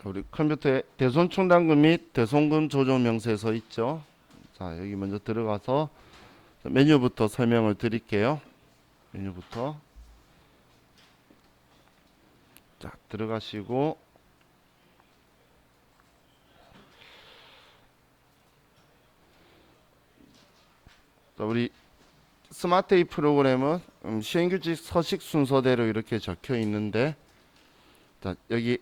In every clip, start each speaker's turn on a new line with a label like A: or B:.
A: 자, 우리 컴퓨터에 대손 충당금 및 대손금 조정 명세서 있죠. 자, 여기 먼저 들어가서 메뉴부터 설명을 드릴게요. 메뉴부터. 자, 들어가시고 자, 우리 스마트 A 프로그램은 시행규칙 서식 순서대로 이렇게 적혀 있는데, 자, 여기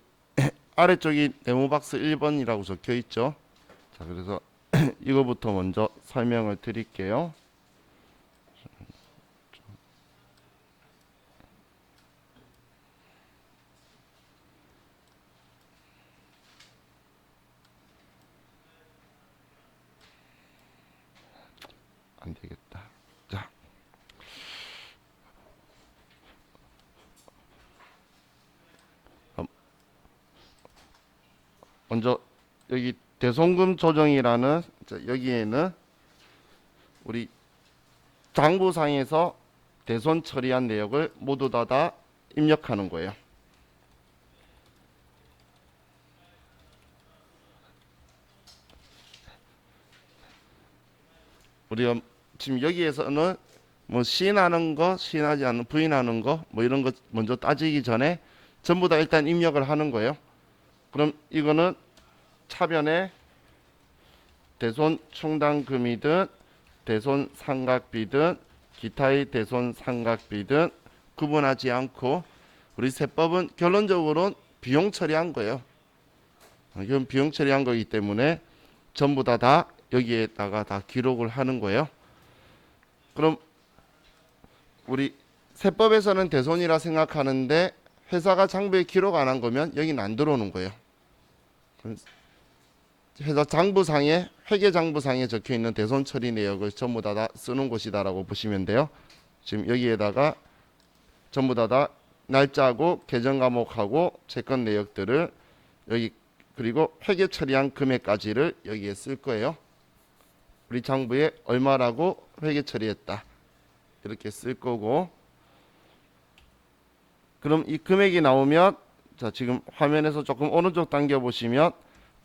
A: 아래쪽이 네모박스 1번이라고 적혀 있죠. 자, 그래서 이거부터 먼저 설명을 드릴게요. 안 되겠다. 자, 먼저 여기 대손금 조정이라는, 자, 여기에는 우리 장부상에서 대손 처리한 내역을 모두 다 입력하는 거예요. 우리가 지금 여기에서는 뭐 시인하는 거, 시인하지 않는, 부인하는 거, 뭐 이런 거 먼저 따지기 전에 전부 다 일단 입력을 하는 거예요. 그럼 이거는 차변에 대손 충당금이든 대손 상각비든 기타의 대손 상각비든 구분하지 않고, 우리 세법은 결론적으로는 비용 처리한 거예요. 이건 비용 처리한 거기 때문에 전부 다 여기에다가 다 기록을 하는 거예요. 그럼 우리 세법에서는 대손이라 생각하는데 회사가 장부에 기록 안 한 거면 여기는 안 들어오는 거예요. 회사 장부상에, 회계 장부상에 적혀 있는 대손 처리 내역을 전부 다 쓰는 곳이다라고 보시면 돼요. 지금 여기에다가 전부 다 날짜하고 계정 과목하고 채권 내역들을 여기, 그리고 회계 처리한 금액까지를 여기에 쓸 거예요. 우리 장부에 얼마라고 회계 처리했다 이렇게 쓸 거고, 그럼 이 금액이 나오면, 자, 지금 화면에서 조금 오른쪽 당겨 보시면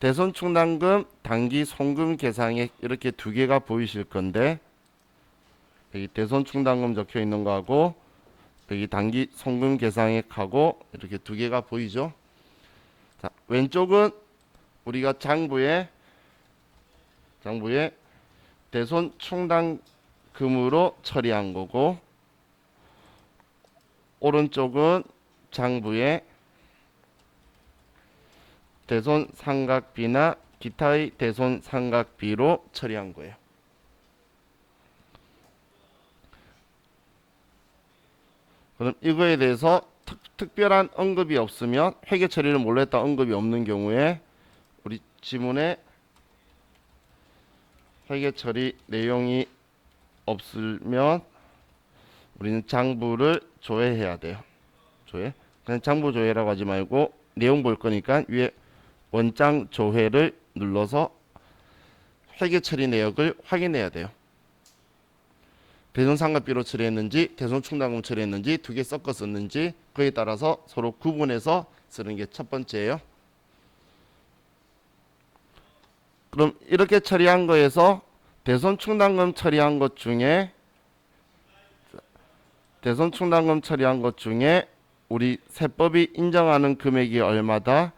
A: 대손 충당금 단기 송금 계상액 이렇게 두 개가 보이실 건데, 여기 대손 충당금 적혀 있는 거하고 여기 단기 송금 계상액하고 이렇게 두 개가 보이죠. 자, 왼쪽은 우리가 장부에 대손 충당금으로 처리한 거고, 오른쪽은 장부에 대손 상각비나 기타의 대손 상각비로 처리한 거예요. 그럼 이거에 대해서 특별한 언급이 없으면, 회계 처리를 몰래 했다 언급이 없는 경우에 우리 지문에 회계 처리 내용이 없으면 우리는 장부를 조회해야 돼요. 조회. 그냥 장부 조회라고 하지 말고 내용 볼 거니까 위에 원장 조회를 눌러서 회계 처리 내역을 확인해야 돼요. 대손 상각비로 처리했는지 대손 충당금 처리했는지 두 개 섞어 썼는지, 그에 따라서 서로 구분해서 쓰는 게 첫 번째예요. 그럼 이렇게 처리한 거에서 대손 충당금 처리한 것 중에 우리 세법이 인정하는 금액이 얼마다,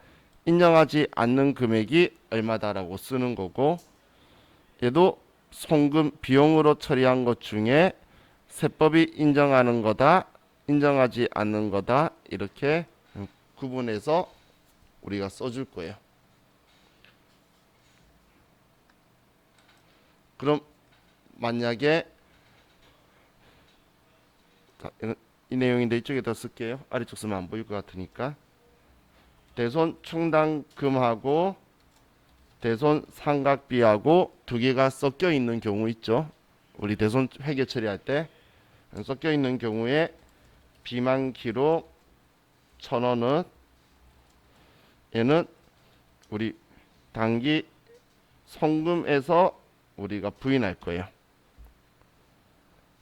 A: 인정하지 않는 금액이 얼마다라고 쓰는 거고, 얘도 송금 비용으로 처리한 것 중에 세법이 인정하는 거다, 인정하지 않는 거다 이렇게 구분해서 우리가 써줄 거예요. 그럼 만약에, 자, 이 내용인데 이쪽에다 쓸게요. 아래쪽 쓰면 안 보일 것 같으니까. 대손 충당금하고 대손 상각비하고 두 개가 섞여 있는 경우 있죠. 우리 대손 회계 처리할 때 섞여 있는 경우에 비만기록 1,000원은, 얘는 우리 단기 송금에서 우리가 부인할 거예요.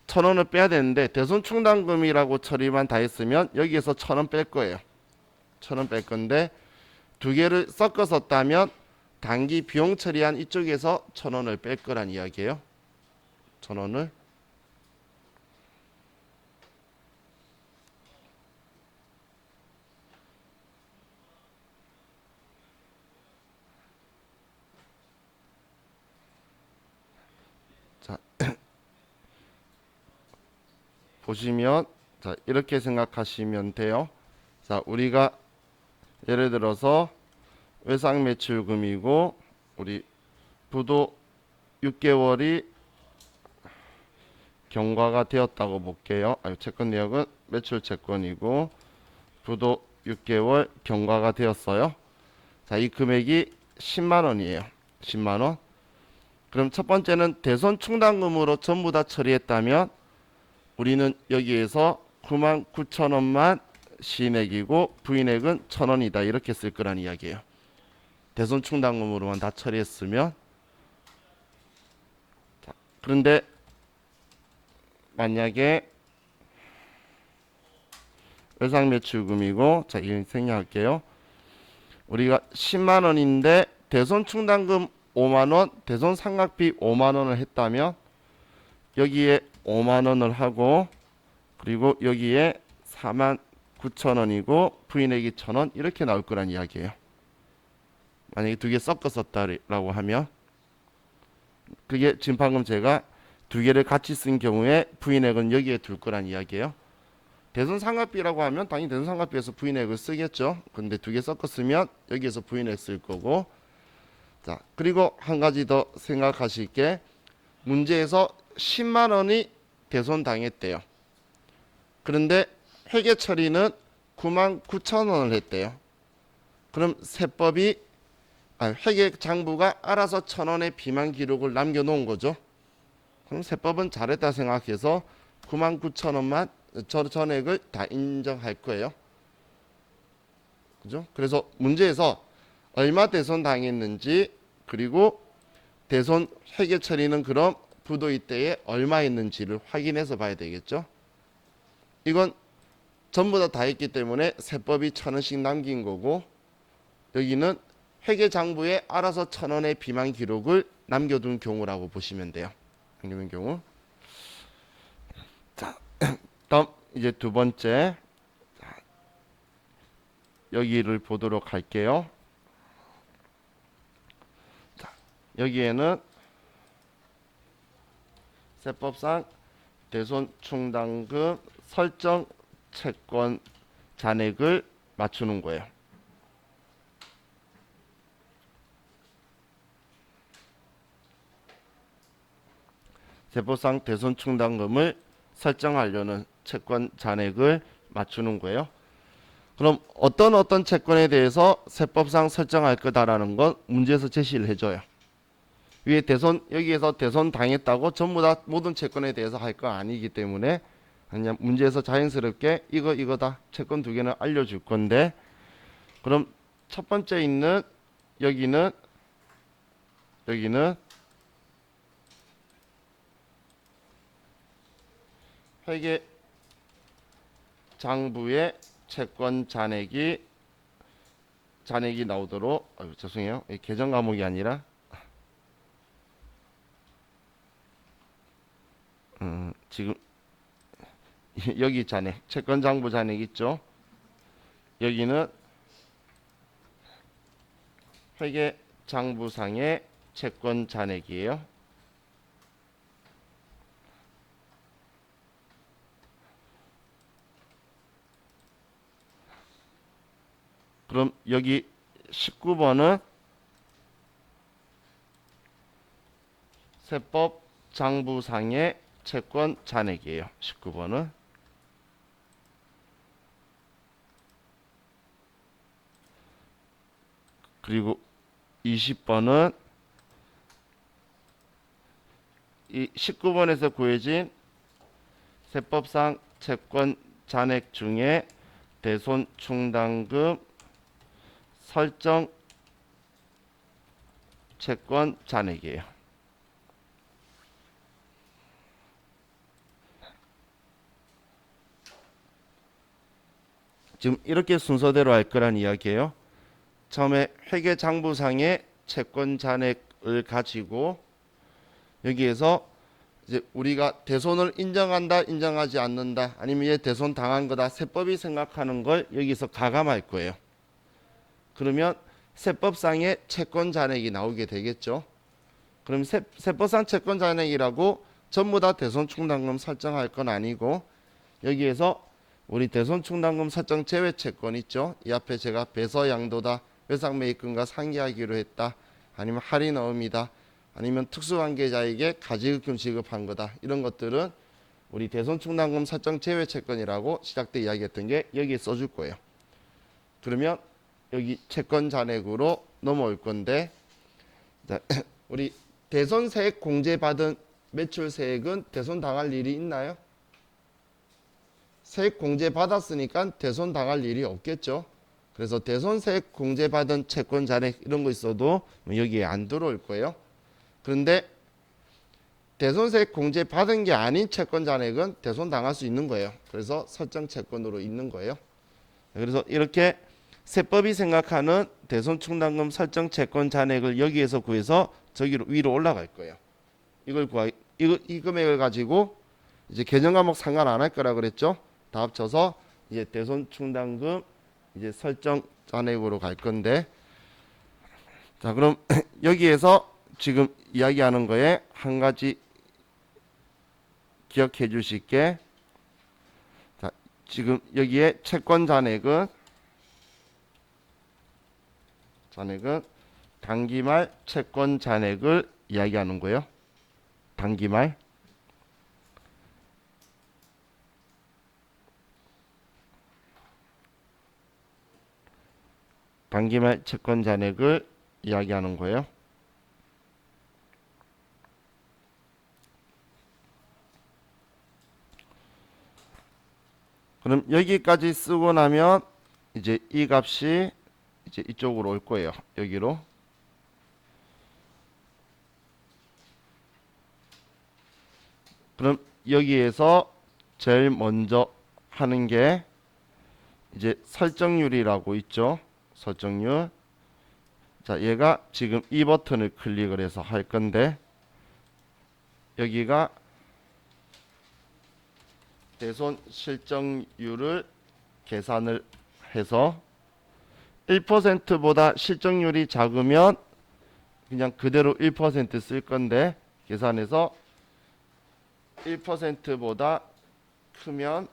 A: 1,000원을 빼야 되는데 대손 충당금이라고 처리만 다 했으면 여기에서 1,000원 뺄 거예요. 1,000원 뺄 건데 두 개를 섞어서 따면 단기 비용 처리한 이쪽에서 1,000원을 뺄 거란 이야기예요. 1,000원을. 자, 보시면 자, 이렇게 생각하시면 돼요. 자, 우리가 예를 들어서 외상 매출금이고 우리 부도 6개월이 경과가 되었다고 볼게요. 채권 내역은 매출 채권이고 부도 6개월 경과가 되었어요. 자, 이 금액이 10만 원이에요. 10만 원. 그럼 첫 번째는 대손 충당금으로 전부 다 처리했다면 우리는 여기에서 99,000원만 시액이고 부인액은 1,000원이다. 이렇게 쓸 거란 이야기예요. 대손 충당금으로만 다 처리했으면. 자, 그런데 만약에 외상 매출금이고 자, 이거 생략할게요. 우리가 10만 원인데 대손 충당금 5만 원, 대손 상각비 5만 원을 했다면 여기에 5만 원을 하고 그리고 여기에 49,000원이고 부인액이 1,000원 이렇게 나올 거란 이야기예요. 만약에 두 개 섞어 썼다라고 하면 그게 지금 방금 제가 두 개를 같이 쓴 경우에 부인액은 여기에 둘 거란 이야기예요. 대손 상각비라고 하면 당연히 대손 상각비에서 부인액을 쓰겠죠. 근데 두 개 섞어 쓰면 여기에서 부인액 쓸 거고. 자, 그리고 한 가지 더 생각하실 게 문제에서 10만 원이 대손 당했대요. 그런데 회계 처리는 99,000원을 했대요. 그럼 세법이 회계 장부가 알아서 1,000원의 비만 기록을 남겨 놓은 거죠. 그럼 세법은 잘했다 생각해서 99,000원만 저 전액을 다 인정할 거예요. 그죠? 그래서 문제에서 얼마 대손 당했는지 그리고 대손 회계 처리는 그럼 부도의 때에 얼마 했는지를 확인해서 봐야 되겠죠. 이건 전부 다 했기 때문에 세법이 1,000원씩 남긴 거고 여기는 회계 장부에 알아서 1,000원의 비만 기록을 남겨둔 경우라고 보시면 돼요. 남겨둔 경우. 자, 다음 이제 두 번째. 자, 여기를 보도록 할게요. 자, 여기에는 세법상 대손 충당금 설정 채권 잔액을 맞추는 거예요. 세법상 대손 충당금을 설정하려는 채권 잔액을 맞추는 거예요. 그럼 어떤 채권에 대해서 세법상 설정할 거다라는 건 문제에서 제시를 해줘요. 위에 대손 여기에서 대손 당했다고 전부 다 모든 채권에 대해서 할 거 아니기 때문에 그냥 문제에서 자연스럽게 이거다 채권 두 개는 알려줄 건데 그럼 첫 번째 있는 여기는 회계 장부에 채권 잔액이 나오도록 죄송해요. 계정 과목이 아니라 지금 여기 잔액 채권 장부 잔액 있죠. 여기는 회계 장부상의 채권 잔액이에요. 그럼 여기 19번은 세법 장부상의 채권 잔액이에요. 19번은. 그리고 20번은 이 19번에서 구해진 세법상 채권 잔액 중에 대손 충당금 설정 채권 잔액이에요. 지금 이렇게 순서대로 할 거란 이야기예요. 처음에 회계장부상의 채권 잔액을 가지고 여기에서 이제 우리가 대손을 인정한다, 인정하지 않는다, 아니면 얘 대손 당한 거다, 세법이 생각하는 걸 여기서 가감할 거예요. 그러면 세법상의 채권 잔액이 나오게 되겠죠. 그럼 세법상 채권 잔액이라고 전부 다 대손 충당금 설정할 건 아니고 여기에서 우리 대손 충당금 설정 제외 채권 있죠. 이 앞에 제가 배서 양도다, 외상매입금과 상기하기로 했다, 아니면 할인어음이다, 아니면 특수관계자에게 가지급금 지급한 거다, 이런 것들은 우리 대손 충당금 설정 제외 채권이라고 시작 때 이야기했던 게 여기에 써줄 거예요. 그러면 여기 채권 잔액으로 넘어올 건데, 자, 우리 대손세액 공제받은 매출세액은 대손 당할 일이 있나요? 세액 공제 받았으니까 대손 당할 일이 없겠죠. 그래서 대손세액 공제받은 채권 잔액 이런 거 있어도 여기에 안 들어올 거예요. 그런데 대손세액 공제 받은 게 아닌 채권 잔액은 대손 당할 수 있는 거예요. 그래서 설정 채권으로 있는 거예요. 그래서 이렇게 세법이 생각하는 대손 충당금 설정 채권 잔액을 여기에서 구해서 저기로 위로 올라갈 거예요. 이 금액을 가지고 이제 개정 과목 상관 안 할 거라 그랬죠. 다 합쳐서 이제 대손 충당금 이제 설정 잔액으로 갈 건데, 자 그럼 여기에서 지금 이야기하는 거에 한 가지 기억해 주실 게, 자 지금 여기에 채권 잔액은 단기말 채권 잔액을 이야기하는 거예요. 단기말. 단기말 채권 잔액을 이야기하는 거예요. 그럼 여기까지 쓰고 나면 이제 이 값이 이제 이쪽으로 올 거예요. 여기로. 그럼 여기에서 제일 먼저 하는 게 이제 설정률이라고 있죠. 설정률. 자, 얘가 지금 이 버튼을 클릭을 해서 할 건데, 여기가 대손 실정률을 계산을 해서 1%보다 실정률이 작으면 그냥 그대로 1%쓸 건데, 계산해서 1%보다 크면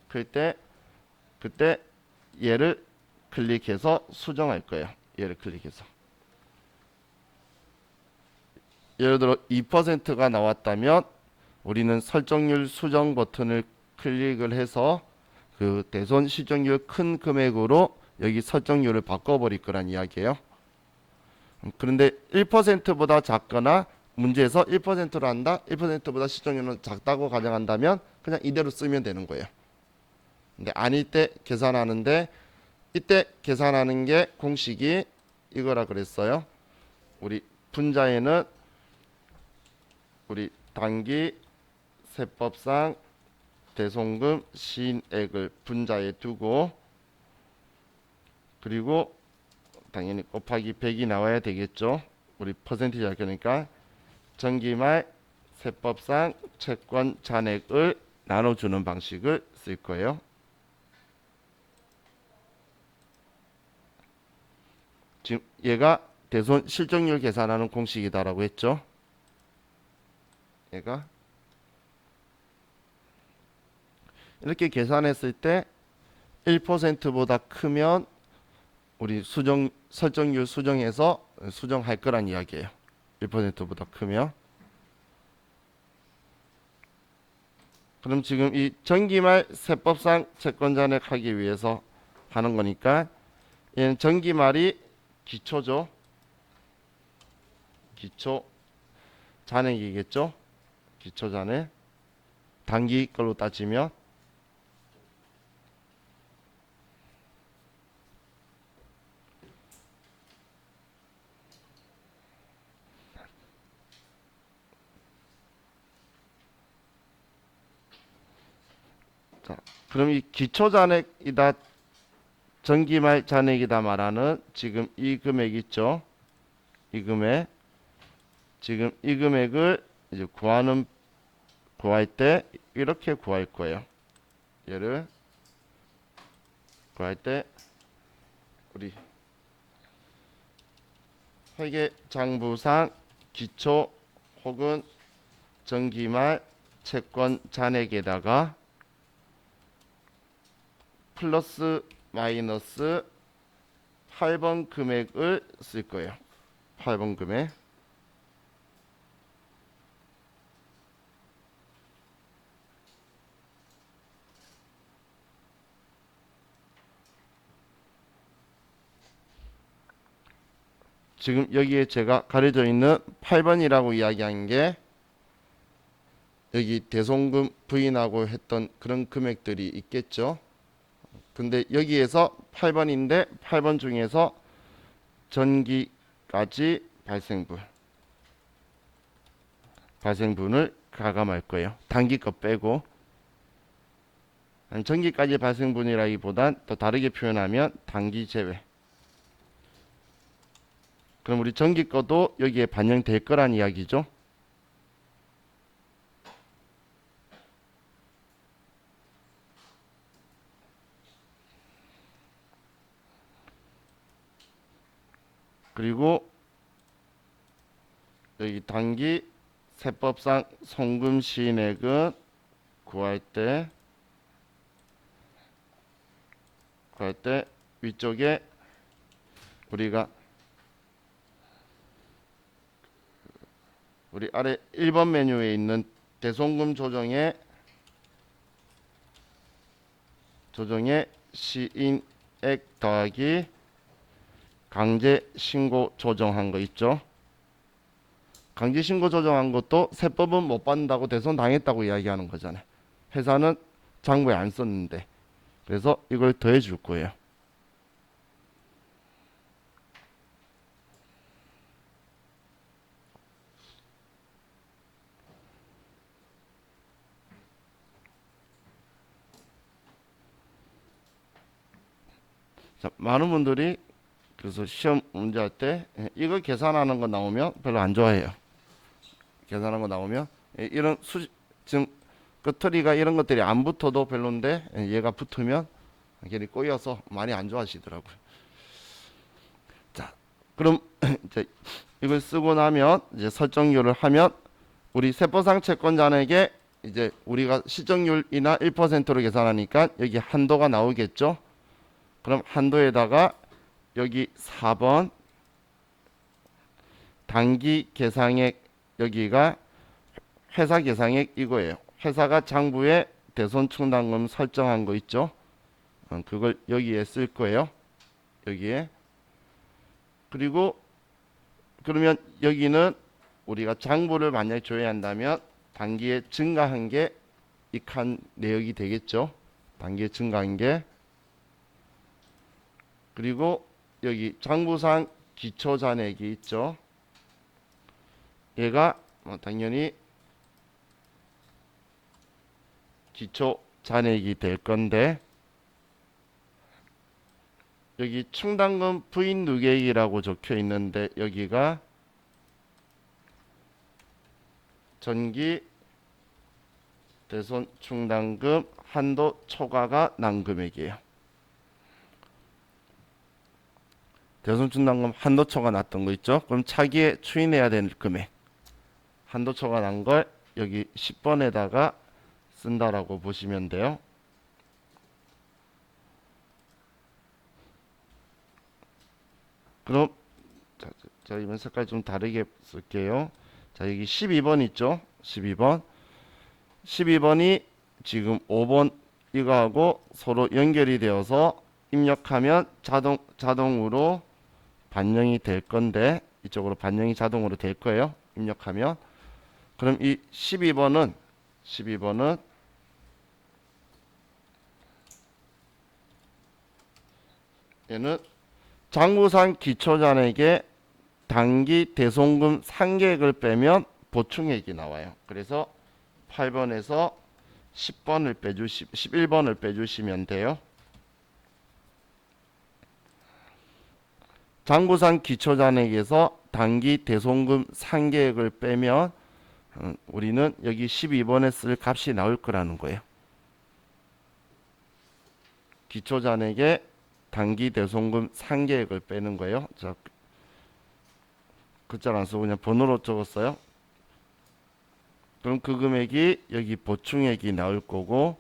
A: 그때 얘를 클릭해서 수정할 거예요. 얘를 클릭해서. 예를 들어 2%가 나왔다면 우리는 설정률 수정 버튼을 클릭을 해서 그 대손 실정률 큰 금액으로 여기 설정률을 바꿔버릴 거란 이야기예요. 그런데 1%보다 작거나 문제에서 1%로 한다, 1%보다 실정률은 작다고 가정한다면 그냥 이대로 쓰면 되는 거예요. 근데 아닐 때 계산하는데, 이때 계산하는 게 공식이 이거라 그랬어요. 우리 분자에는 우리 단기 세법상 대손금 시인액을 분자에 두고, 그리고 당연히 곱하기 100이 나와야 되겠죠. 우리 퍼센티지 할 거니까 전기말 세법상 채권 잔액을 나눠주는 방식을 쓸 거예요. 지금 얘가 대손 실정률 계산하는 공식이다라고 했죠. 얘가 이렇게 계산했을 때 1%보다 크면 우리 설정률 수정해서 수정할 거란 이야기예요. 1%보다 크면. 그럼 지금 이 전기말 세법상 채권 잔액 하기 위해서 하는 거니까, 얘는 전기말이 기초죠. 기초 잔액이겠죠. 기초 잔액. 단기 걸로 따지면. 자, 그럼 이 기초 잔액이다 전기말 잔액이다 말하는 지금 이 금액 있죠. 이 금액. 지금 이 금액을 이제 구할 때 이렇게 구할 거예요. 얘를 구할 때 우리 회계장부상 기초 혹은 전기말 채권 잔액에다가 플러스 마이너스 8번 금액을 쓸 거예요. 8번 금액. 지금 여기에 제가 가려져 있는 8번이라고 이야기한 게 여기 대손금 부인하고 했던 그런 금액들이 있겠죠. 근데 여기에서 8번인데 8번 중에서 전기까지 발생분을 가감할 거예요. 단기 거 빼고. 전기까지 발생분이라기보단 또 다르게 표현하면 단기 제외. 그럼 우리 전기 거도 여기에 반영될 거란 이야기죠. 그리고 여기 단기 세법상 송금 시인액은 구할 때 위쪽에 우리 아래 1번 메뉴에 있는 대송금 조정의 시인액 더하기 강제 신고 조정한 거 있죠. 강제 신고 조정한 것도 세법은 못 받는다고 대손 당했다고 이야기하는 거잖아요. 회사는 장부에 안 썼는데. 그래서 이걸 더해 줄 거예요. 자, 많은 분들이 그래서 시험 문제 할 때 이걸 계산하는 거 나오면 별로 안 좋아해요. 계산하는 거 나오면 이런 지금 끄트리가 이런 것들이 안 붙어도 별론데 얘가 붙으면 괜히 꼬여서 많이 안 좋아하시더라고요. 자, 그럼 이제 이걸 쓰고 나면 이제 설정률을 하면 우리 세법상 채권자에게 이제 우리가 시정률이나 1%로 계산하니까 여기 한도가 나오겠죠. 그럼 한도에다가 여기 4번 단기 계상액 여기가 회사 계상액 이거예요. 회사가 장부에 대손 충당금 설정한 거 있죠. 그걸 여기에 쓸 거예요. 여기에. 그리고 그러면 여기는 우리가 장부를 만약에 조회한다면 단기에 증가한 게 이 칸 내역이 되겠죠. 단기에 증가한 게. 그리고 여기 장부상 기초 잔액이 있죠. 얘가 당연히 기초 잔액이 될 건데 여기 충당금 부인 누계액이라고 적혀 있는데 여기가 전기 대손 충당금 한도 초과가 난 금액이에요. 대손 충당금 한도 초과 났던 거 있죠? 그럼 차기에 추인해야 되는 금액 한도 초과 난 걸 여기 10번에다가 쓴다라고 보시면 돼요. 그럼 자 이번 색깔 좀 다르게 쓸게요. 자 여기 12번 있죠? 12번이 지금 5번 이거하고 서로 연결이 되어서 입력하면 자동으로 반영이 될 건데 이쪽으로 반영이 자동으로 될 거예요. 입력하면. 그럼 이 12번은 얘는 장부상 기초잔액에 단기 대손금 상계액을 빼면 보충액이 나와요. 그래서 8번에서 11번을 빼주시면 돼요. 장부상 기초잔액에서 단기 대손금 상계액을 빼면 우리는 여기 12번에 쓸 값이 나올 거라는 거예요. 기초잔액에 단기 대손금 상계액을 빼는 거예요. 자, 글자를 안 쓰고 그냥 번호로 적었어요. 그럼 그 금액이 여기 보충액이 나올 거고,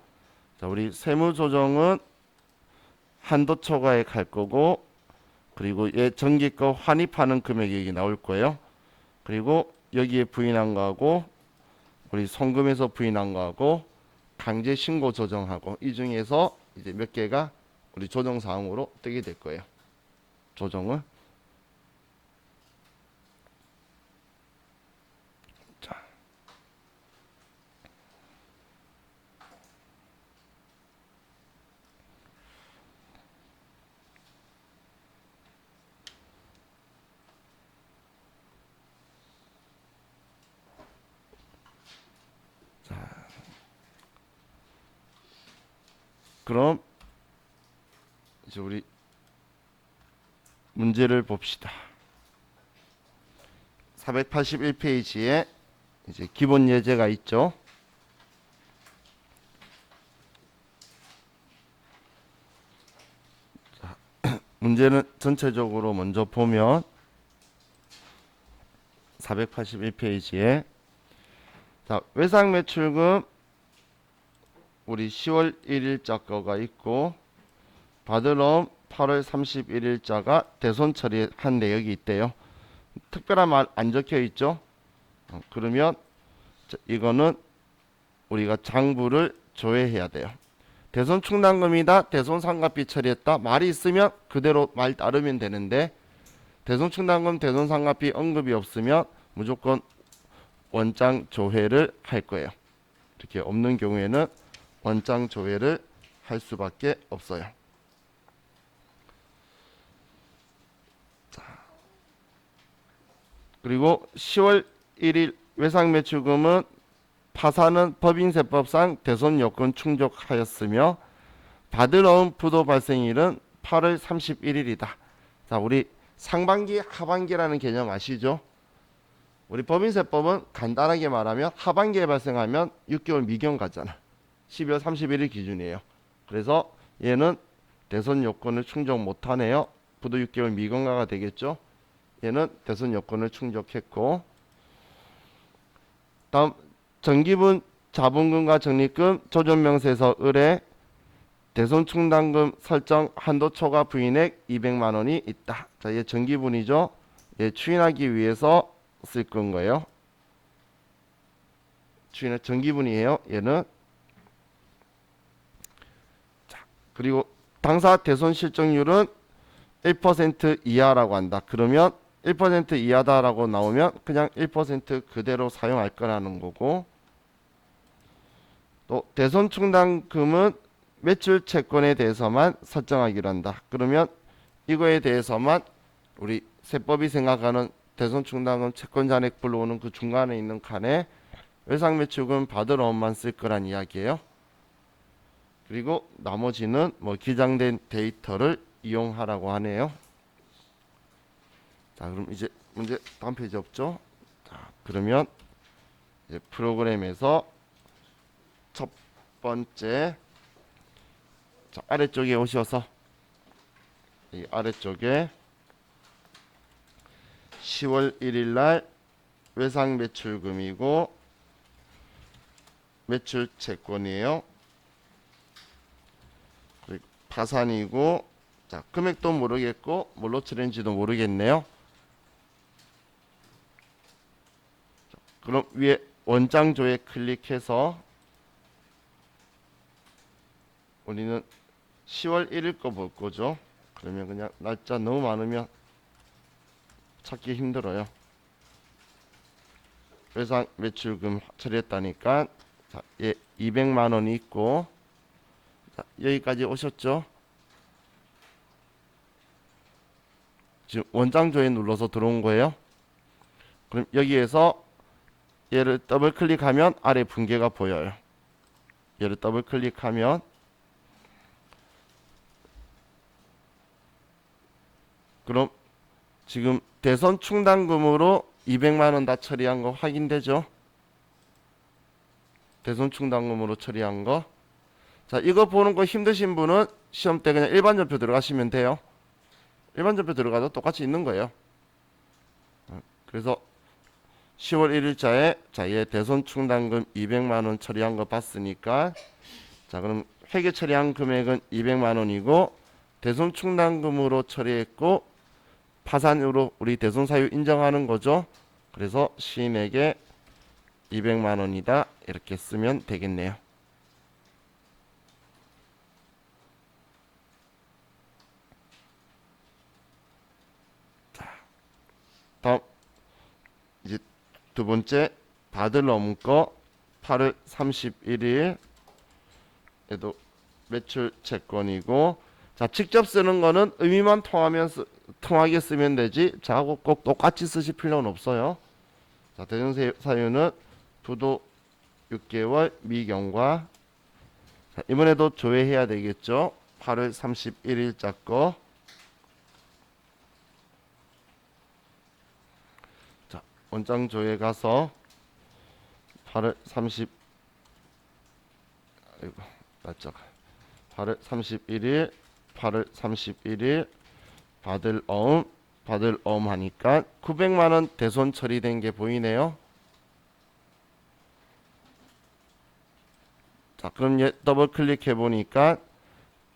A: 자, 우리 세무조정은 한도 초과액 할 거고, 그리고 얘 정기껏 환입하는 금액이 나올 거예요. 그리고 여기에 부인한 거하고 우리 송금에서 부인한 거하고 강제 신고 조정하고 이 중에서 이제 몇 개가 우리 조정 사항으로 뜨게 될 거예요. 조정을. 자. 그럼 이제 우리 문제를 봅시다. 481페이지에 이제 기본 예제가 있죠. 자, 문제는 전체적으로 먼저 보면 481페이지에 자, 외상 매출금 우리 10월 1일자 거가 있고 받으러 8월 31일자가 대손 처리한 내역이 있대요. 특별한 말 안 적혀 있죠. 그러면 이거는 우리가 장부를 조회해야 돼요. 대손 충당금이다, 대손 상각비 처리했다 말이 있으면 그대로 말 따르면 되는데 대손 충당금, 대손 상각비 언급이 없으면 무조건 원장 조회를 할 거예요. 이렇게 없는 경우에는 원장 조회를 할 수밖에 없어요. 자, 그리고 10월 1일 외상매출금은 파산은 법인세법상 대손 요건 충족하였으며 받을 어음 부도 발생일은 8월 31일이다. 자, 우리 상반기, 하반기라는 개념 아시죠? 우리 법인세법은 간단하게 말하면 하반기에 발생하면 6개월 미경 가잖아. 12월 31일 기준이에요. 그래서 얘는 대손 요건을 충족 못하네요. 부도 6개월 미경가가 되겠죠. 얘는 대손 요건을 충족했고, 다음 정기분 자본금과 적립금 조정명세서 의뢰 대손 충당금 설정 한도 초과 부인액 200만 원이 있다. 자, 얘 정기분이죠. 얘 추인하기 위해서 쓸 건 거예요. 추인은 정기분이에요. 얘는. 자, 그리고 당사 대손 실적률은 1% 이하라고 한다. 그러면 1% 이하다라고 나오면 그냥 1% 그대로 사용할 거라는 거고, 또 대손 충당금은 매출 채권에 대해서만 설정하기로 한다. 그러면 이거에 대해서만 우리 세법이 생각하는 대손 충당금 채권 잔액 불러오는 그 중간에 있는 칸에 외상 매출금 받을 어음만 쓸 거란 이야기예요. 그리고 나머지는 뭐 기장된 데이터를 이용하라고 하네요. 자, 그럼 이제 문제 다음 페이지 없죠? 자, 그러면 이제 프로그램에서 첫 번째, 자, 아래쪽에 오셔서 이 아래쪽에 10월 1일 날 외상 매출금이고 매출 채권이에요. 그리고 파산이고, 자, 금액도 모르겠고 뭘로 처리했는지도 모르겠네요. 자, 그럼 위에 원장조에 클릭해서 우리는 10월 1일 거 볼 거죠. 그러면 그냥 날짜 너무 많으면 찾기 힘들어요. 외상 매출금 처리했다니까. 자, 예, 200만 원이 있고, 자, 여기까지 오셨죠? 지금 원장조에 눌러서 들어온 거예요. 그럼 여기에서 얘를 더블 클릭하면 아래 분계가 보여요. 얘를 더블 클릭하면 그럼 지금 대손 충당금으로 200만 원 다 처리한 거 확인되죠? 대손 충당금으로 처리한 거. 자, 이거 보는 거 힘드신 분은 시험 때 그냥 일반 전표 들어가시면 돼요. 일반 전표 들어가도 똑같이 있는 거예요. 그래서 10월 1일자에 자, 얘 대손 충당금 200만 원 처리한 거 봤으니까 자, 그럼 회계 처리한 금액은 200만 원이고 대손 충당금으로 처리했고 파산으로 우리 대손 사유 인정하는 거죠. 그래서 시인에게 200만 원이다. 이렇게 쓰면 되겠네요. 자, 다음 이제 두 번째 받을 넘은 거 8월 31일 에도 매출 채권이고 자, 직접 쓰는 거는 의미만 통하게 쓰면 되지 자하고 꼭 똑같이 쓰실 필요는 없어요. 자, 대손 사유는 부도 6개월 미경과 자, 이번에도 조회해야 되겠죠. 8월 31일자 거. 자, 원장 조회 가서 8월 30 아이고 맞죠. 8월 31일 8월 31일 받을 어음 하니까 900만 원 대손 처리된 게 보이네요. 자, 그럼 얘 더블 클릭해 보니까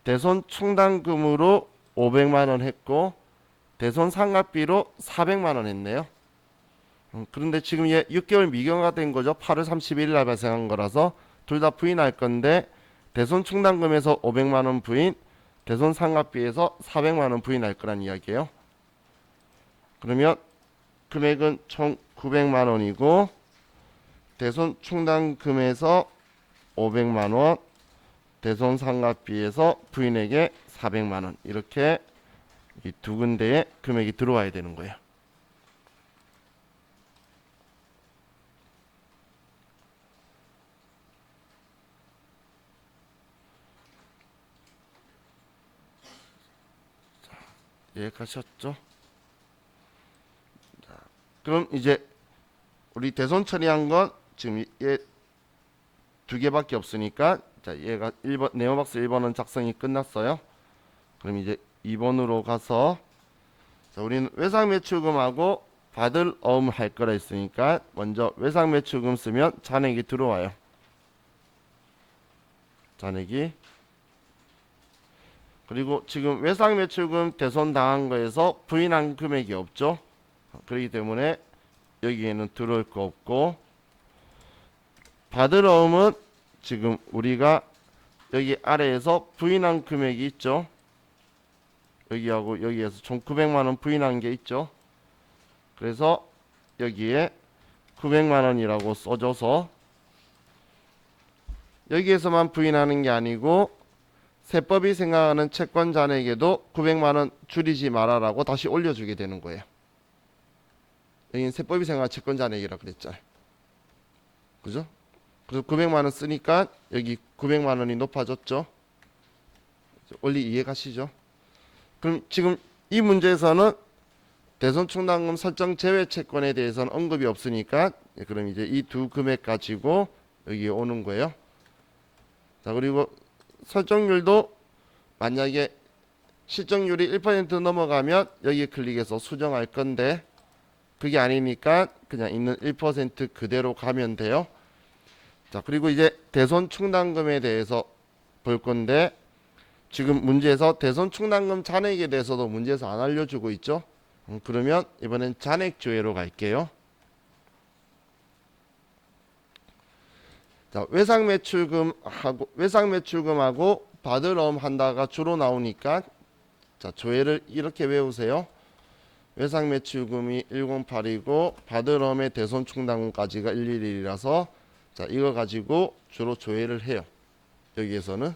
A: 대손 충당금으로 500만 원 했고 대손 상각비로 400만 원 했네요. 그런데 지금 얘 6개월 미경화 된 거죠. 8월 31일 날 발생한 거라서 둘 다 부인할 건데 대손 충당금에서 500만 원 부인, 대손 상각비에서 400만 원 부인할 거란 이야기예요. 그러면 금액은 총 900만 원이고 대손 충당금에서 500만 원, 대손 상각비에서 부인에게 400만 원 이렇게 이 두 군데에 금액이 들어와야 되는 거예요. 이해가셨죠? 자, 그럼 이제 우리 대손 처리한 건 지금 얘 두 개밖에 없으니까 자, 얘가 1번 네오박스 1번은 작성이 끝났어요. 그럼 이제 2번으로 가서 자, 우리는 외상 매출금하고 받을 어음 할 거라 했으니까 먼저 외상 매출금 쓰면 잔액이 들어와요. 잔액이. 그리고 지금 외상 매출금 대손 당한 거에서 부인한 금액이 없죠. 그렇기 때문에 여기에는 들어올 거 없고 받을 어음은 지금 우리가 여기 아래에서 부인한 금액이 있죠. 여기하고 여기에서 총 900만 원 부인한 게 있죠. 그래서 여기에 900만 원이라고 써줘서 여기에서만 부인하는 게 아니고 세법이 생각하는 채권 잔액에도 900만 원 줄이지 말아라고 다시 올려주게 되는 거예요. 여기는 세법이 생각하는 채권 잔액이라 그랬잖아요. 그죠? 그래서 900만 원 쓰니까 여기 900만 원이 높아졌죠. 원리 이해가시죠? 그럼 지금 이 문제에서는 대손 충당금 설정 제외 채권에 대해서는 언급이 없으니까 그럼 이제 이 두 금액 가지고 여기에 오는 거예요. 자, 그리고 설정률도 만약에 실정률이 1% 넘어가면 여기 클릭해서 수정할 건데 그게 아니니까 그냥 있는 1% 그대로 가면 돼요. 자, 그리고 이제 대손 충당금에 대해서 볼 건데 지금 문제에서 대손 충당금 잔액에 대해서도 문제에서 안 알려주고 있죠. 그러면 이번엔 잔액 조회로 갈게요. 자, 외상 매출금하고 받을 어음 한다가 주로 나오니까 자, 조회를 이렇게 외우세요. 외상 매출금이 108이고 받을 어음의 대손 충당금까지가 111이라서 자, 이거 가지고 주로 조회를 해요. 여기에서는.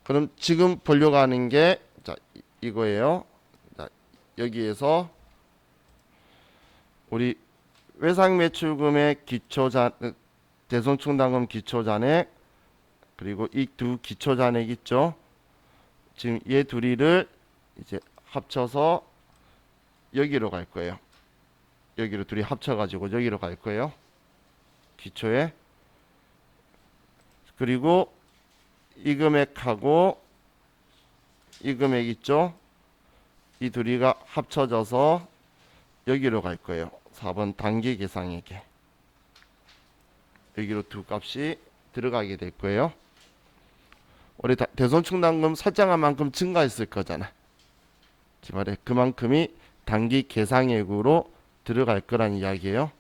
A: 그럼 지금 보려고 하는 게 자, 이거예요. 자, 여기에서 우리 외상 매출금의 대손 충당금 기초 잔액 그리고 이 두 기초 잔액 있죠. 지금 얘 둘이를 이제 합쳐서 여기로 갈 거예요. 여기로 둘이 합쳐가지고 여기로 갈 거예요. 기초에. 그리고 이 금액하고 이 금액 있죠? 이 둘이가 합쳐져서 여기로 갈 거예요. 4번 단기 계상액에. 여기로 두 값이 들어가게 될 거예요. 우리 대손충당금 설정한 만큼 증가했을 거잖아. 말에 그만큼이 단기 계상액으로 들어갈 거란 이야기예요.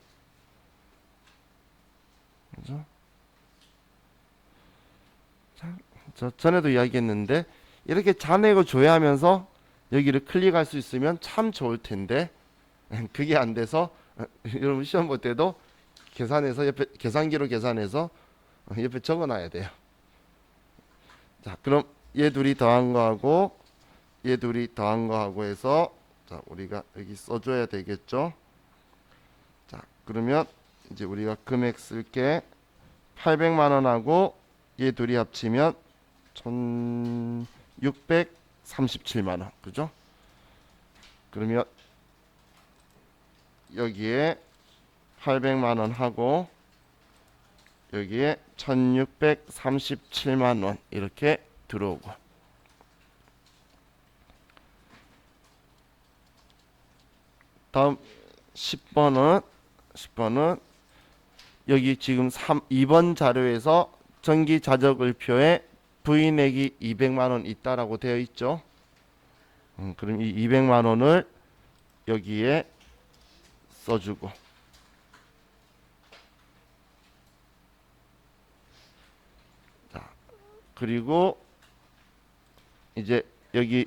A: 그죠? 자, 전에도 이야기했는데 이렇게 잔액을 조회하면서 여기를 클릭할 수 있으면 참 좋을 텐데 그게 안 돼서 여러분 시험 볼 때도 계산해서 옆에 계산기로 계산해서 옆에 적어놔야 돼요. 자, 그럼 얘 둘이 더한 거하고 얘 둘이 더한 거하고 해서 자, 우리가 여기 써줘야 되겠죠. 자, 그러면 이제 우리가 금액 쓸게 800만 원하고 얘 둘이 합치면 1637만 원. 그죠? 그러면 여기에 800만 원 하고 여기에 1637만 원 이렇게 들어오고 다음 10번은 여기 지금 2번 자료에서 전기자적을표에 부인액이 200만 원 있다라고 되어 있죠. 그럼 이 200만 원을 여기에 써주고 자, 그리고 이제 여기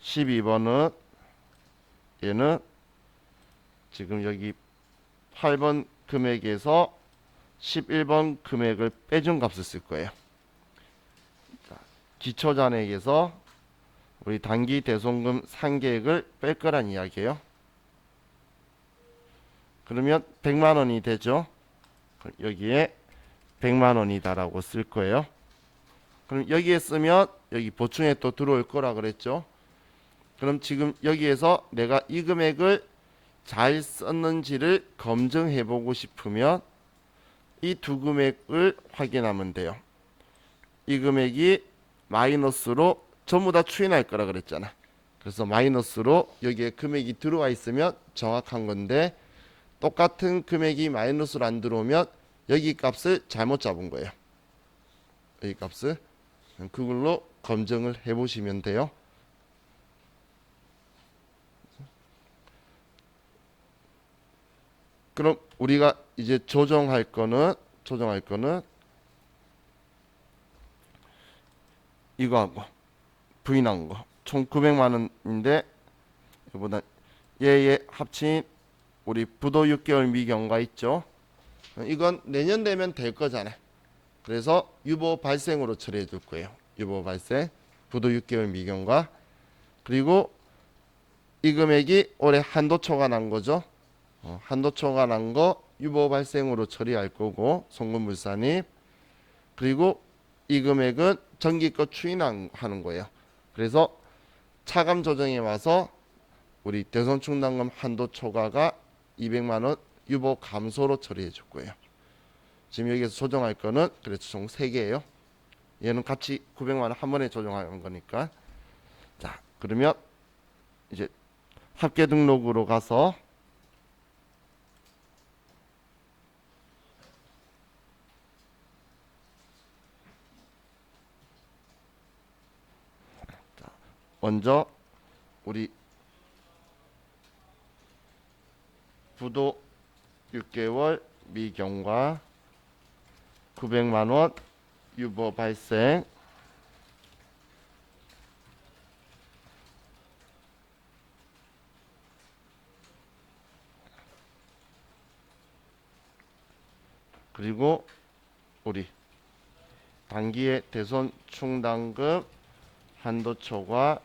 A: 12번은 얘는 지금 여기 8번 금액에서 11번 금액을 빼준 값을 쓸 거예요. 자, 기초잔액에서 우리 단기 대손금 상계액을 뺄 거란 이야기예요. 그러면 100만 원이 되죠. 여기에 100만 원이다라고 쓸 거예요. 그럼 여기에 쓰면 여기 보충에 또 들어올 거라 그랬죠. 그럼 지금 여기에서 내가 이 금액을 잘 썼는지를 검증해 보고 싶으면 이 두 금액을 확인하면 돼요. 이 금액이 마이너스로 전부 다 추인할 거라 그랬잖아. 그래서 마이너스로 여기에 금액이 들어와 있으면 정확한 건데 똑같은 금액이 마이너스로 안 들어오면 여기 값을 잘못 잡은 거예요. 여기 값을 그걸로 검증을 해 보시면 돼요. 그럼 우리가 이제 조정할 거는 이거하고 부인한 거 총 900만 원인데 이거보다 얘 합친 우리 부도 6개월 미경과 있죠. 이건 내년 되면 될 거잖아. 그래서 유보 발생으로 처리해 줄 거예요. 유보 발생 부도 6개월 미경과 그리고 이 금액이 올해 한도 초과난 거죠. 한도 초과난 거 유보 발생으로 처리할 거고 송금불산입 그리고 이 금액은 정기껏 추인하는 거예요. 그래서 차감 조정에 와서 우리 대손충당금 한도 초과가 200만 원 유보 감소로 처리해 줄 거예요. 지금 여기서 조정할 거는 그래서 총 3개예요. 얘는 같이 900만 원 한 번에 조정하는 거니까. 자, 그러면 이제 합계 등록으로 가서 먼저 우리 부도 6개월 미경과 900만 원 유보 발생 그리고 우리 단기의 대손 충당금 한도 초과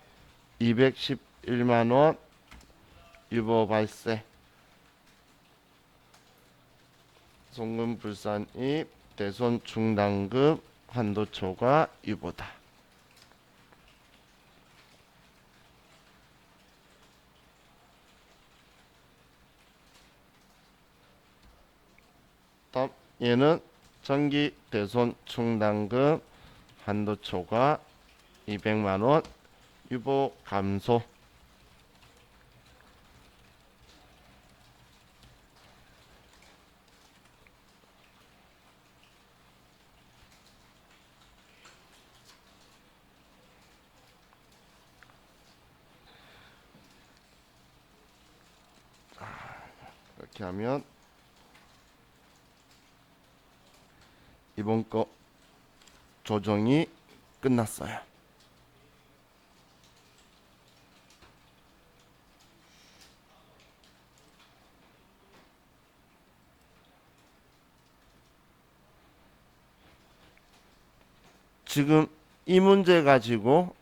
A: 211만 원 유보 발생 송금 불산입 대손 충당금 한도초가 유보다. 다음 얘는 정기 대손 충당금 한도초가 200만 원 유보 감소. 이렇게 하면 이번 거 조정이 끝났어요. 지금 이 문제 가지고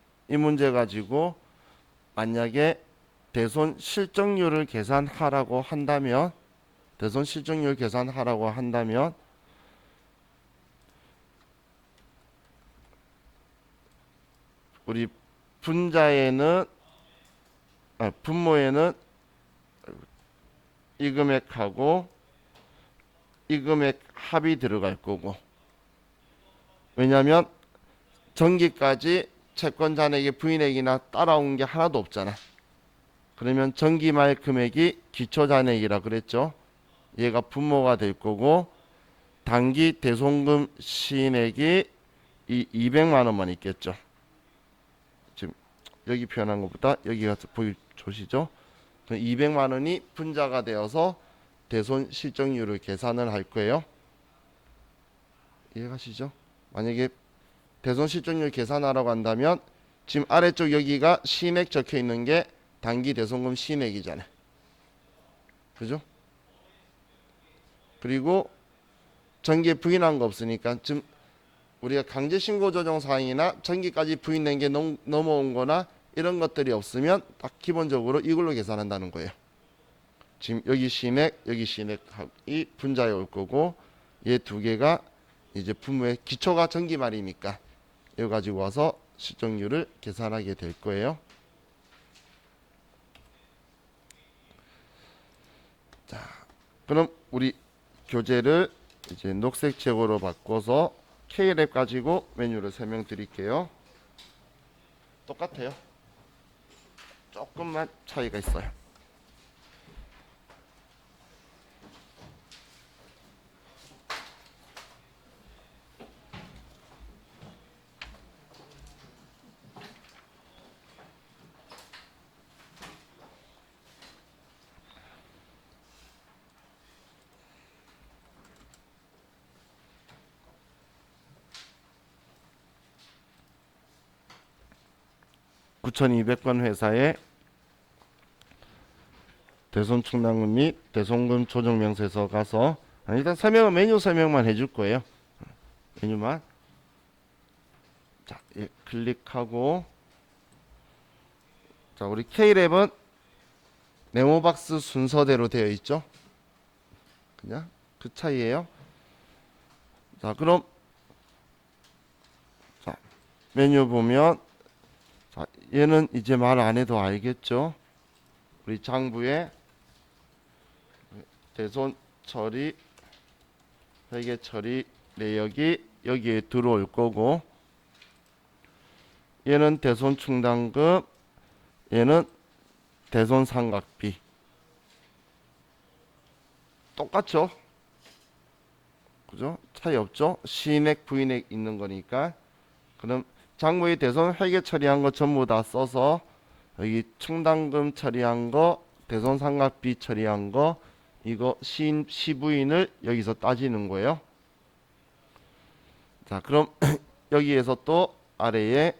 A: 만약에 대손 실적률을 계산하라고 한다면 대손 실적률 계산하라고 한다면 우리 분자에는 분모에는 이 금액하고 이 금액 합이 들어갈 거고, 왜냐하면 전기까지 채권 잔액의 부인액이나 따라온 게 하나도 없잖아. 그러면 전기말 금액이 기초 잔액이라 그랬죠. 얘가 분모가 될 거고, 단기 대손금 시인액이 이 200만 원만 있겠죠. 지금 여기 표현한 것보다 여기가 보시죠. 200만 원이 분자가 되어서 대손 실적률을 계산을 할 거예요. 이해가시죠? 만약에 대손 실적률 계산하라고 한다면 지금 아래쪽 여기가 시액 적혀 있는 게 단기 대손금 시액이잖아요. 그죠? 그리고 전기에 부인한 거 없으니까 지금 우리가 강제 신고 조정 사항이나 전기까지 부인된 게 넘어온 거나 이런 것들이 없으면 딱 기본적으로 이걸로 계산한다는 거예요. 지금 여기 시액, 여기 시액이 분자에 올 거고, 얘 두 개가 이제 분모의 기초가 전기말이니까 이거 가지고 와서 실적률을 계산하게 될 거예요. 자, 그럼 우리 교재를 이제 녹색 책으로 바꿔서 K랩 가지고 메뉴를 설명드릴게요. 똑같아요. 조금만 차이가 있어요. (9200번) 회사에 대손 충당금 및 대손금 조정 명세서 가서 일단 메뉴 설명만 해줄 거예요. 메뉴만. 자, 예, 클릭하고, 자, 우리 K랩은 네모박스 순서대로 되어 있죠. 그냥 그 차이예요. 자, 그럼 자, 메뉴 보면, 자, 얘는 이제 말 안 해도 알겠죠. 우리 장부에 대손 처리, 회계 처리 내역이 여기에 들어올 거고, 얘는 대손 충당금, 얘는 대손 상각비. 똑같죠? 그죠? 차이 없죠? 시액, 부인액 있는 거니까. 그럼 장부의 대손 회계 처리한 거 전부 다 써서 여기 충당금 처리한 거, 대손 상각비 처리한 거, 이거 시부인을 여기서 따지는 거예요. 자, 그럼 여기에서 또 아래에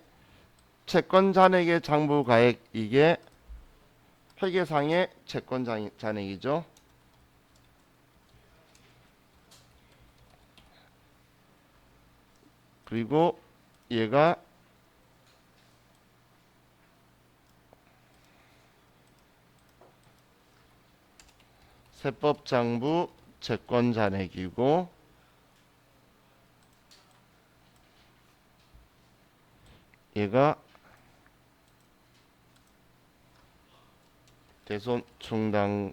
A: 채권 잔액의 장부 가액, 이게 회계상의 채권 잔액이죠. 그리고 얘가 세법장부 채권 잔액이고, 얘가 대손 충당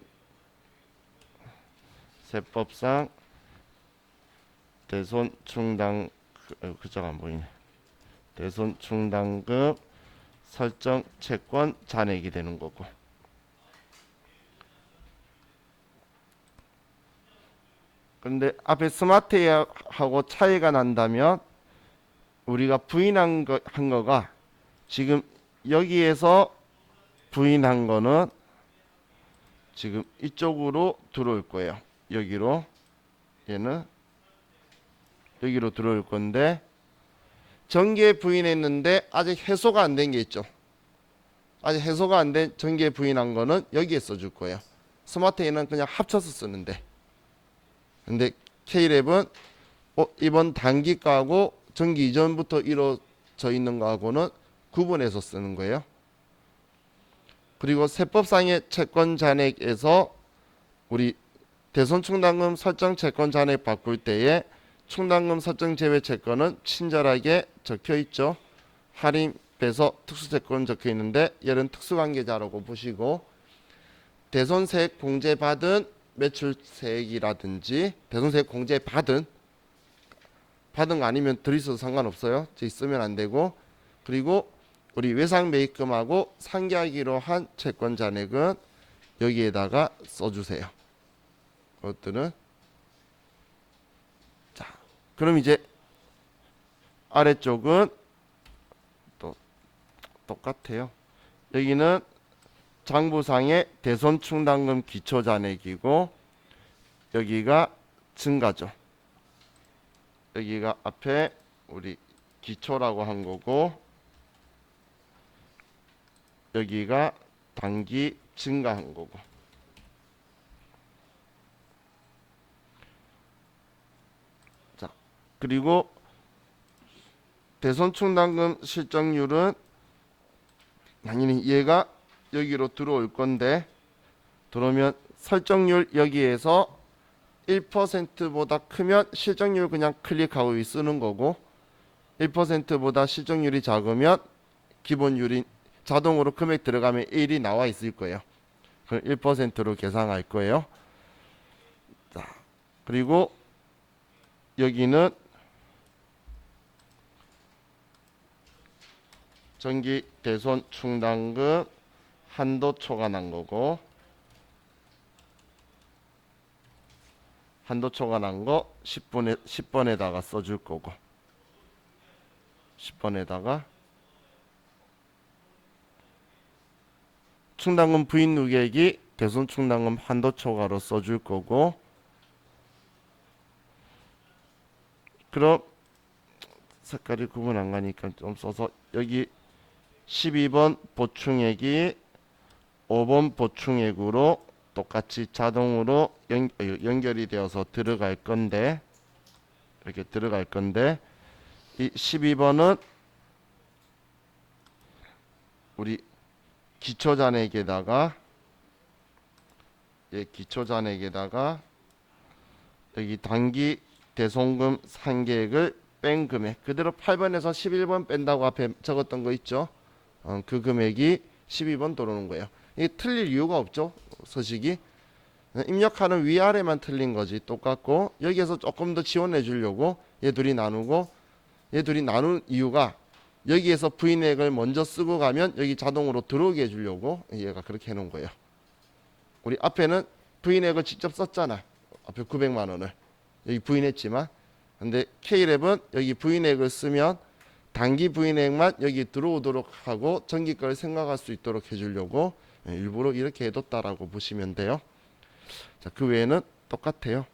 A: 세법상 대손 충당 글자가 안 보이네. 대손 충당금 설정 채권 잔액이 되는 거고. 근데 앞에 스마트 예약하고 차이가 난다면 우리가 부인한 한 거가 지금 여기에서 부인한 거는 지금 이쪽으로 들어올 거예요. 여기로 얘는 여기로 들어올 건데 전기에 부인했는데 아직 해소가 안 된 게 있죠. 아직 해소가 안 된 전기에 부인한 거는 여기에 써줄 거예요. 스마트에는 그냥 합쳐서 쓰는데 근데 K랩은 이번 단기가하고 전기 이전부터 이루어져 있는 거하고는 구분해서 쓰는 거예요. 그리고 세법상의 채권 잔액에서 우리 대손 충당금 설정 채권 잔액 바꿀 때에 충당금 설정 제외 채권은 친절하게 적혀 있죠. 할인, 배서, 특수채권 적혀 있는데 얘는 특수관계자라고 보시고 대손세액 공제받은 매출세액이라든지 대손세액 공제받은 거 아니면 들있어도 상관없어요. 쓰면 안 되고 그리고 우리 외상매입금하고 상기하기로 한 채권 잔액은 여기에다가 써주세요. 그것들은 자 그럼 이제 아래쪽은 또 똑같아요. 여기는 장부상의 대손 충당금 기초 잔액이고 여기가 증가죠. 여기가 앞에 우리 기초라고 한 거고 여기가 단기 증가한 거고. 자, 그리고 대손 충당금 실적률은 당연히 얘가 여기로 들어올 건데 들어오면 설정률 여기에서 1%보다 크면 실적률 그냥 클릭하고 쓰는 거고 1%보다 실적률이 작으면 기본율이 자동으로 금액 들어가면 1이 나와 있을 거예요. 그럼 1%로 계산할 거예요. 자, 그리고 여기는 전기 대손 충당금 한도 초과난 거고 한도 초과난 거 10번에다가 써줄 거고 10번에다가 충당금 부인 누계액이 대손 충당금 한도 초과로 써줄 거고 그럼 색깔이 구분 안 가니까 좀 써서 여기 12번 보충액이 5번 보충액으로 똑같이 자동으로 연결이 되어서 들어갈 건데 이렇게 들어갈 건데 이 12번은 우리 기초잔액에다가 기초잔액에다가 여기 단기 대손금 상계액을 뺀 금액 그대로 8번에서 11번 뺀다고 앞에 적었던 거 있죠. 그 금액이 12번 들어오는 거예요. 이게 틀릴 이유가 없죠. 서식이 입력하는 위아래만 틀린 거지. 똑같고 여기에서 조금 더 지원해 주려고 얘 둘이 나누고 얘 둘이 나눈 이유가 여기에서 부인액을 먼저 쓰고 가면 여기 자동으로 들어오게 해주려고 얘가 그렇게 해놓은 거예요. 우리 앞에는 부인액을 직접 썼잖아. 앞에 900만 원을 여기 부인했지만 근데 K랩은 여기 부인액을 쓰면 단기 부인액만 여기 들어오도록 하고 전기 걸 생각할 수 있도록 해주려고 일부러 이렇게 해뒀다라고 보시면 돼요. 자, 그 외에는 똑같아요.